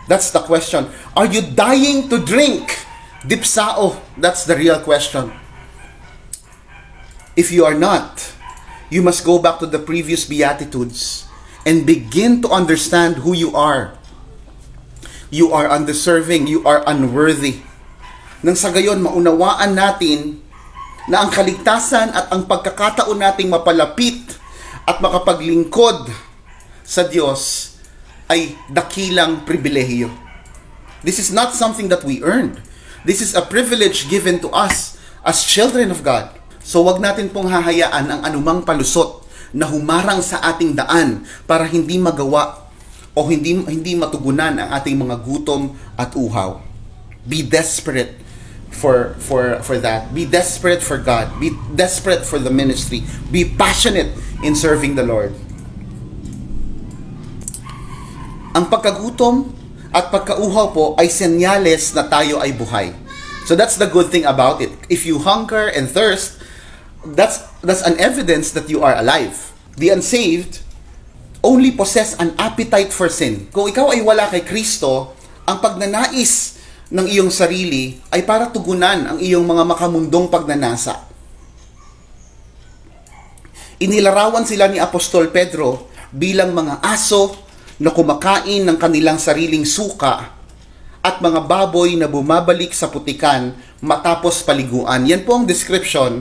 S2: That's the question. Are you dying to drink? Dipsao. That's the real question. If you are not, you must go back to the previous Beatitudes and begin to understand who you are. You are undeserving, you are unworthy. Nang sa gayon, maunawaan natin na ang kaligtasan at ang pagkakataon nating mapalapit at makapaglingkod sa Diyos ay dakilang pribilehiyo. This is not something that we earned. This is a privilege given to us as children of God. So wag natin pong hahayaan ang anumang palusot na humarang sa ating daan para hindi magawa o hindi matugunan ang ating mga gutom at uhaw. Be desperate for that. Be desperate for God. Be desperate for the ministry. Be passionate in serving the Lord. Ang pagkagutom at pagkauhaw po ay senyales na tayo ay buhay. So that's the good thing about it. If you hunger and thirst, that's an evidence that you are alive. The unsaved only possess an appetite for sin. Kung ikaw ay wala kay Kristo, ang pagnanais ng iyong sarili ay para tugunan ang iyong mga makamundong pagnanasa. Inilarawan sila ni Apostol Pedro bilang mga aso na kumakain ng kanilang sariling suka at mga baboy na bumabalik sa putikan matapos paliguan. Yan po ang description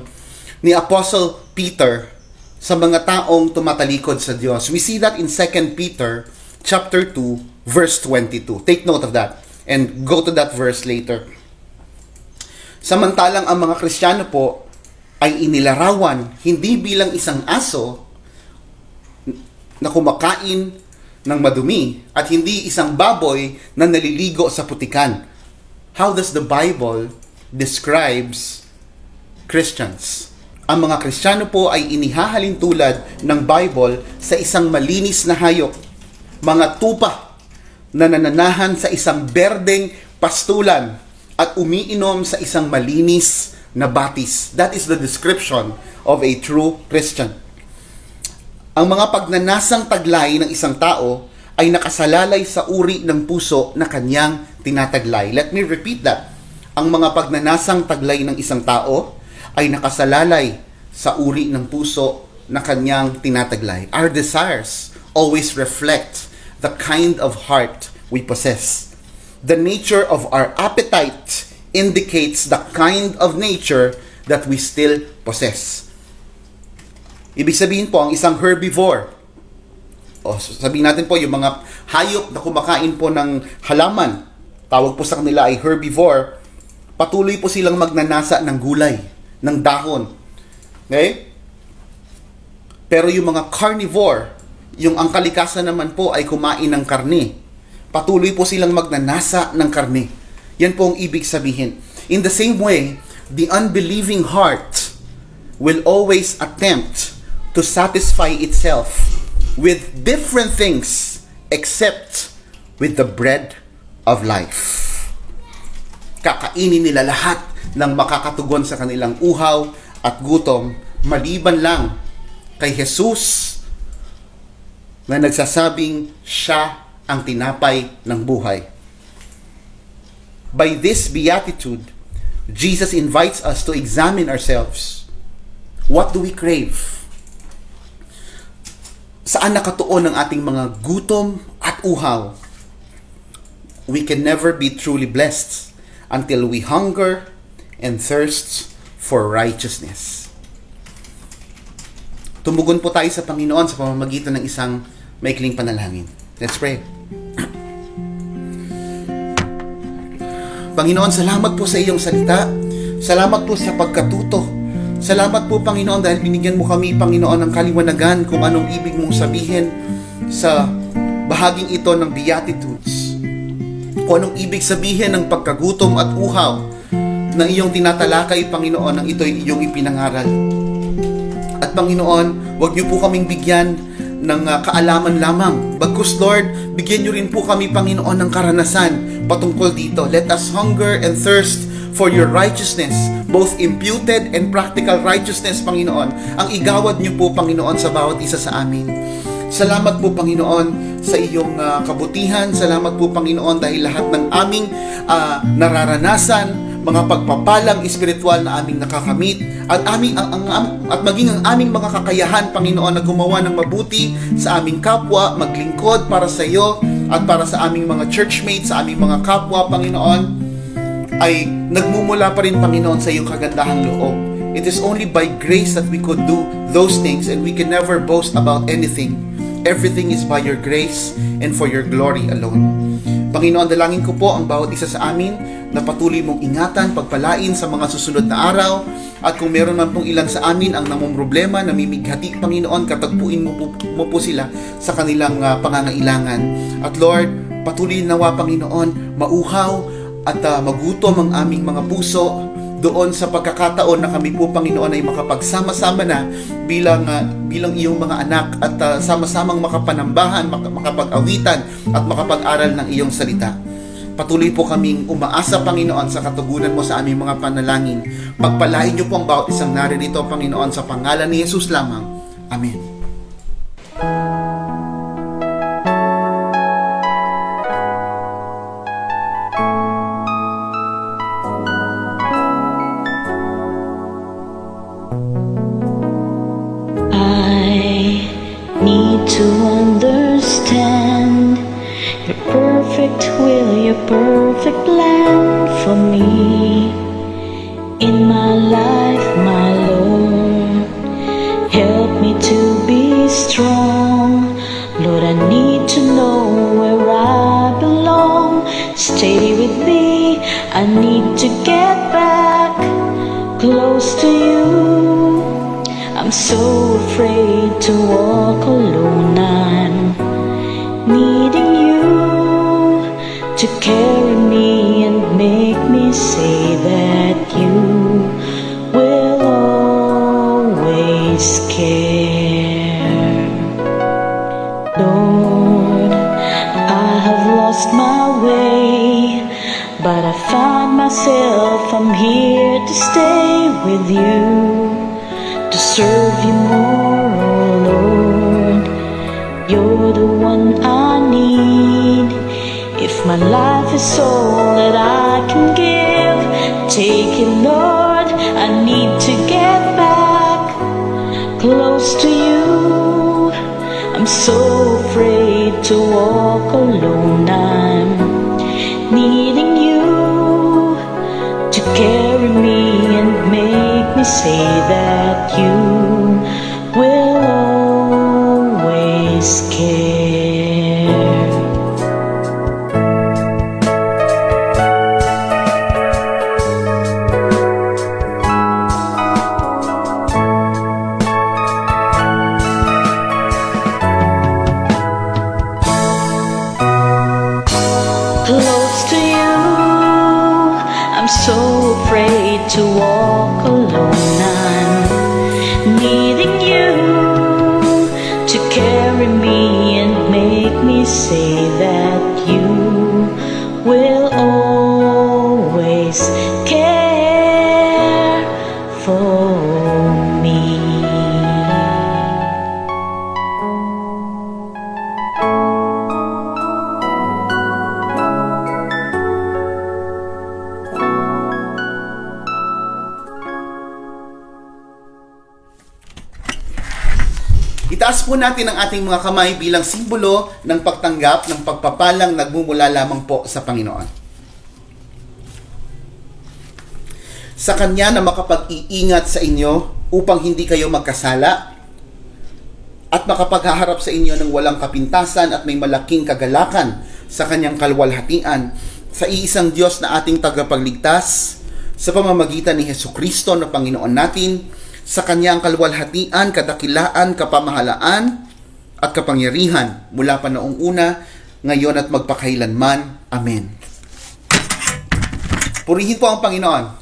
S2: ni Apostle Peter sa mga taong tumatalikod sa Diyos. We see that in 2 Peter chapter 2 verse 22. Take note of that and go to that verse later. Samantalang ang mga Kristiyano po ay inilarawan hindi bilang isang aso na kumakain ng madumi at hindi isang baboy na naliligo sa putikan. How does the Bible describes Christians? Ang mga Kristiyano po ay inihahalin tulad ng Bible sa isang malinis na hayop, mga tupa na nananahan sa isang berdeng pastulan at umiinom sa isang malinis nabatis. That is the description of a true Christian. Ang mga pagnanasang taglay ng isang tao ay nakasalalay sa uri ng puso na kanyang tinataglay. Let me repeat that. Ang mga pagnanasang taglay ng isang tao ay nakasalalay sa uri ng puso na kanyang tinataglay. Our desires always reflect the kind of heart we possess. The nature of our appetite indicates the kind of nature that we still possess. Ibig sabihin po, ang isang herbivore, o sabihin natin po, yung mga hayop na kumakain po ng halaman, tawag po sa kanila ay herbivore, patuloy po silang magnanasa ng gulay, ng dahon. Okay? Pero yung mga carnivore, yung ang kalikasan naman po ay kumain ng karne. Patuloy po silang magnanasa ng karne. Yan po ang ibig sabihin. In the same way, the unbelieving heart will always attempt to satisfy itself with different things except with the bread of life. Kakainin nila lahat ng makakatugon sa kanilang uhaw at gutom, maliban lang kay Jesus na nagsasabing siya ang tinapay ng buhay. By this beatitude, Jesus invites us to examine ourselves. What do we crave? Saan nakatuon ang ating mga gutom at uhaw? We can never be truly blessed until we hunger and thirst for righteousness. Tumugon po tayo sa Panginoon sa pamamagitan ng isang maikling panalangin. Let's pray. Panginoon, salamat po sa iyong salita. Salamat po sa pagkatuto. Salamat po, Panginoon, dahil binigyan mo kami, Panginoon, ng kaliwanagan kung anong ibig mong sabihin sa bahaging ito ng Beatitudes. Kung anong ibig sabihin ng pagkagutom at uhaw na iyong tinatalakay, Panginoon, ng ito'y iyong ipinangaral. At Panginoon, huwag niyo po kaming bigyan ng kaalaman lamang. Bagkus, Lord, bigyan niyo rin po kami, Panginoon, ng karanasan patungkol dito. Let us hunger and thirst for your righteousness, both imputed and practical righteousness, Panginoon, ang igawad niyo po, Panginoon, sa bawat isa sa amin. Salamat po, Panginoon, sa iyong kabutihan. Salamat po, Panginoon, dahil lahat ng aming nararanasan, mga pagpapalang espiritual na aming nakakamit, at maging ang aming mga kakayahan, Panginoon, na gumawa ng mabuti sa aming kapwa, maglingkod para sa iyo at para sa aming mga churchmates, sa aming mga kapwa, Panginoon, ay nagmumula pa rin, Panginoon, sa iyong kagandahang loob. It is only by grace that we could do those things, and we can never boast about anything. Everything is by your grace and for your glory alone. Panginoon, dalangin ko po ang bawat isa sa amin na patuloy mong ingatan, pagpalain sa mga susunod na araw. At kung meron man pong ilan sa amin ang namumroblema, namimighati, Panginoon, katagpuin mo po sila sa kanilang pangangailangan. At Lord, patuloy nawa, Panginoon, mauhaw at magutom ang aming mga puso doon sa pagkakataon na kami po, Panginoon, ay makapagsama-sama na bilang iyong mga anak at sama-samang makapanambahan, makapag-awitan at makapag-aral ng iyong salita. Patuloy po kaming umaasa, Panginoon, sa katugunan mo sa aming mga panalangin. Pagpalain niyo po ang bawat isang naririto, Panginoon, sa pangalan ni Jesus lamang. Amen.
S3: To understand your perfect will, your perfect plan for me in my life, my Lord. Help me to be strong, Lord. I need to know where I belong. Stay with me, I need to get back close to you. I'm so afraid to walk alone. I'm needing you to carry me and make me say that you will always care. Lord, I have lost my way. but I find myself I'm here to stay with you, to serve you more, oh Lord. You're the one I need. If my life is all that I can give, take it, Lord. I need to get back close to you. I'm so afraid to walk alone. I'm needing you to carry me and make me say that you will always care. Close to you, I'm so afraid to walk alone. I'm needing you to carry me and make me say that you will always care for me.
S2: Itaas po natin ang ating mga kamay bilang simbolo ng pagtanggap ng pagpapalang nagmumula lamang po sa Panginoon. Sa Kanya na makapag-iingat sa inyo upang hindi kayo magkasala at makapaghaharap sa inyo ng walang kapintasan at may malaking kagalakan sa Kanyang kalwalhatian, sa iisang Diyos na ating tagapagligtas sa pamamagitan ni Hesukristo na Panginoon natin. Sa Kanyang kalwalhatian, kadakilaan, kapamahalaan at kapangyarihan mula pa noong una, ngayon at magpakailanman. Amen. Purihin po ang Panginoon.